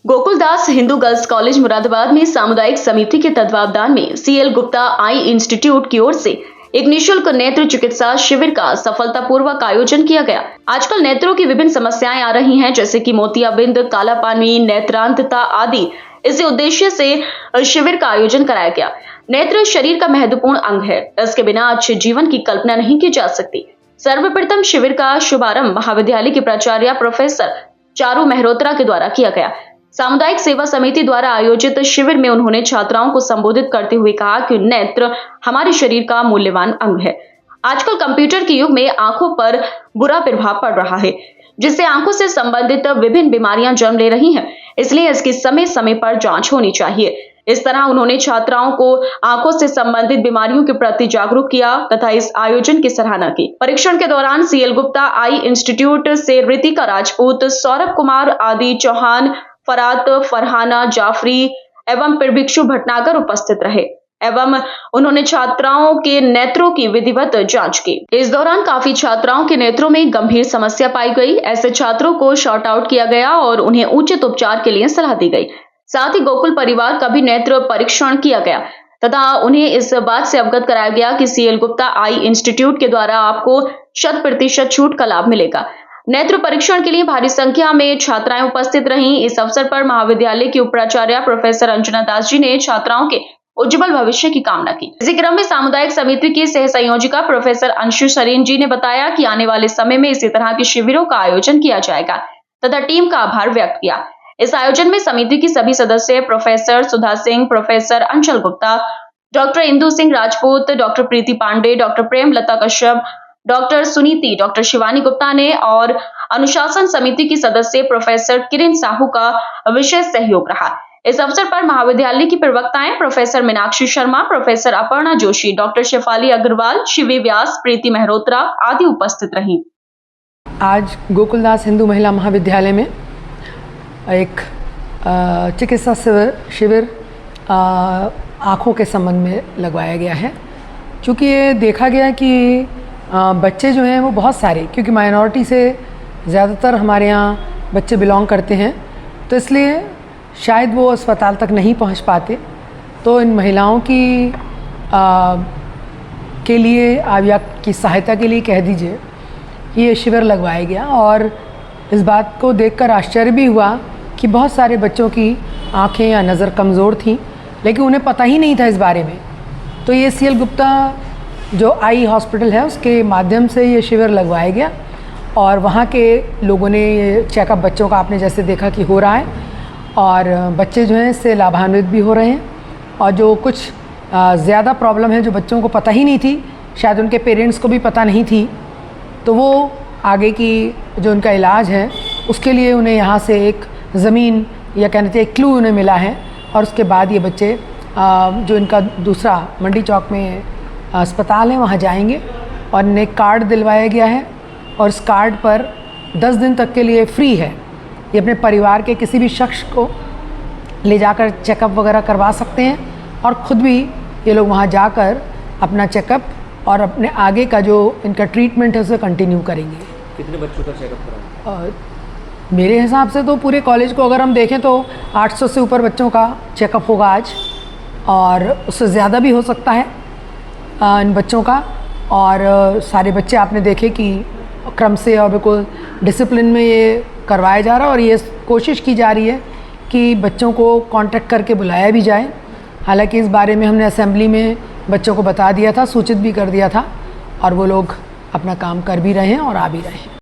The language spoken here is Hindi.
गोकुलदास हिंदू गर्ल्स कॉलेज मुरादाबाद में सामुदायिक समिति के तत्वावधान में सीएल गुप्ता आई इंस्टीट्यूट की ओर से एक निःशुल्क नेत्र चिकित्सा शिविर का सफलतापूर्वक आयोजन किया गया। आजकल नेत्रों की विभिन्न समस्याएं आ रही हैं, जैसे कि मोतियाबिंद, काला पानी, नेत्रांतता आदि। इसी उद्देश्य से शिविर का आयोजन कराया गया। नेत्र शरीर का महत्वपूर्ण अंग है, इसके बिना अच्छे जीवन की कल्पना नहीं की जा सकती। सर्वप्रथम शिविर का शुभारंभ महाविद्यालय के प्राचार्य प्रोफेसर चारू मेहरोत्रा के द्वारा किया गया। सामुदायिक सेवा समिति द्वारा आयोजित शिविर में उन्होंने छात्राओं को संबोधित करते हुए कहा कि नेत्र हमारे शरीर का मूल्यवान अंग है। आजकल कंप्यूटर के युग में आंखों पर बुरा प्रभाव पड़ रहा है, जिससे आंखों से संबंधित विभिन्न बीमारियां जन्म ले रही हैं। इसलिए इसकी समय समय पर जांच होनी चाहिए। इस तरह उन्होंने छात्राओं को आंखों से संबंधित बीमारियों के प्रति जागरूक किया तथा इस आयोजन की सराहना की। परीक्षण के दौरान सीएल गुप्ता आई इंस्टीट्यूट से रितिका राजपूत, सौरभ कुमार, आदि चौहान, फरात, फरहाना जाफरी एवं प्रभिक्षु भटनागर उपस्थित रहे एवं उन्होंने छात्राओं के नेत्रों की विधिवत जांच की। इस दौरान काफी छात्राओं के नेत्रों में गंभीर समस्या पाई गई। ऐसे छात्रों को शॉर्ट आउट किया गया और उन्हें उचित उपचार के लिए सलाह दी गई। साथ ही गोकुल परिवार का भी नेत्र परीक्षण किया गया तथा उन्हें इस बात से अवगत कराया गया कि सीएल गुप्ता आई इंस्टीट्यूट के द्वारा आपको 100% छूट का लाभ मिलेगा। नेत्र परीक्षण के लिए भारी संख्या में छात्राएं उपस्थित रहीं। इस अवसर पर महाविद्यालय की उपाचार्य प्रोफेसर अंजना दास जी ने छात्राओं के उज्जवल भविष्य की कामना की। इसी क्रम में सामुदायिक समिति की सह संयोजिका प्रोफेसर अंशु सरीन जी ने बताया कि आने वाले समय में इसी तरह के शिविरों का आयोजन किया जाएगा तथा टीम का आभार व्यक्त किया। इस आयोजन में समिति की सभी सदस्य प्रोफेसर सुधा सिंह, प्रोफेसर अंचल गुप्ता, डॉक्टर इंदु सिंह राजपूत, डॉक्टर प्रीति पांडे, डॉक्टर प्रेम लता कश्यप, डॉक्टर सुनीति, डॉक्टर शिवानी गुप्ता ने और अनुशासन समिति की सदस्य प्रोफेसर किरण साहू का विशेष सहयोग रहा। इस अवसर पर महाविद्यालय की प्रवक्ताएं professor Meenakshi Sharma, professor Aparna Joshi, doctor Shefali Agarwal, Shivi Vyas, Preeti Mehrotra आदि उपस्थित रहीं। आज गोकुलदास हिंदू महिला महाविद्यालय में एक चिकित्सा शिविर आँखों के संबंध में लगवाया गया है। क्योंकि ये देखा गया कि बच्चे जो हैं वो बहुत सारे, क्योंकि माइनॉरिटी से ज़्यादातर हमारे यहाँ बच्चे बिलोंग करते हैं, तो इसलिए शायद वो अस्पताल तक नहीं पहुँच पाते। तो इन महिलाओं की के लिए आप या की सहायता के लिए कह दीजिए कि ये शिविर लगवाया गया। और इस बात को देखकर आश्चर्य भी हुआ कि बहुत सारे बच्चों की आँखें या नज़र कमज़ोर थीं, लेकिन उन्हें पता ही नहीं था इस बारे में। तो ये सीएल गुप्ता जो आई हॉस्पिटल है उसके माध्यम से ये शिविर लगवाया गया और वहाँ के लोगों ने ये चेकअप बच्चों का आपने जैसे देखा कि हो रहा है और बच्चे जो हैं इससे लाभान्वित भी हो रहे हैं। और जो कुछ ज़्यादा प्रॉब्लम है जो बच्चों को पता ही नहीं थी, शायद उनके पेरेंट्स को भी पता नहीं थी, तो वो आगे की जो उनका इलाज है उसके लिए उन्हें यहाँ से एक ज़मीन या कहते हैं एक क्लू उन्हें मिला है। और उसके बाद ये बच्चे जो इनका दूसरा मंडी चौक में अस्पताल है वहाँ जाएंगे और इन्हें कार्ड दिलवाया गया है और इस कार्ड पर 10 दिन तक के लिए फ्री है। ये अपने परिवार के किसी भी शख्स को ले जाकर चेकअप वगैरह करवा सकते हैं और ख़ुद भी ये लोग वहाँ जाकर अपना चेकअप और अपने आगे का जो इनका ट्रीटमेंट है उसे कंटिन्यू करेंगे। कितने बच्चों का चेकअप कराएंगे? मेरे हिसाब से तो पूरे कॉलेज को अगर हम देखें तो 800 से ऊपर बच्चों का चेकअप होगा आज, और उससे ज़्यादा भी हो सकता है इन बच्चों का। और सारे बच्चे आपने देखे कि क्रम से और बिल्कुल डिसिप्लिन में ये करवाया जा रहा है और ये कोशिश की जा रही है कि बच्चों को कांटेक्ट करके बुलाया भी जाए। हालांकि इस बारे में हमने असेंबली में बच्चों को बता दिया था, सूचित भी कर दिया था और वो लोग अपना काम कर भी रहे हैं और आ भी रहे हैं।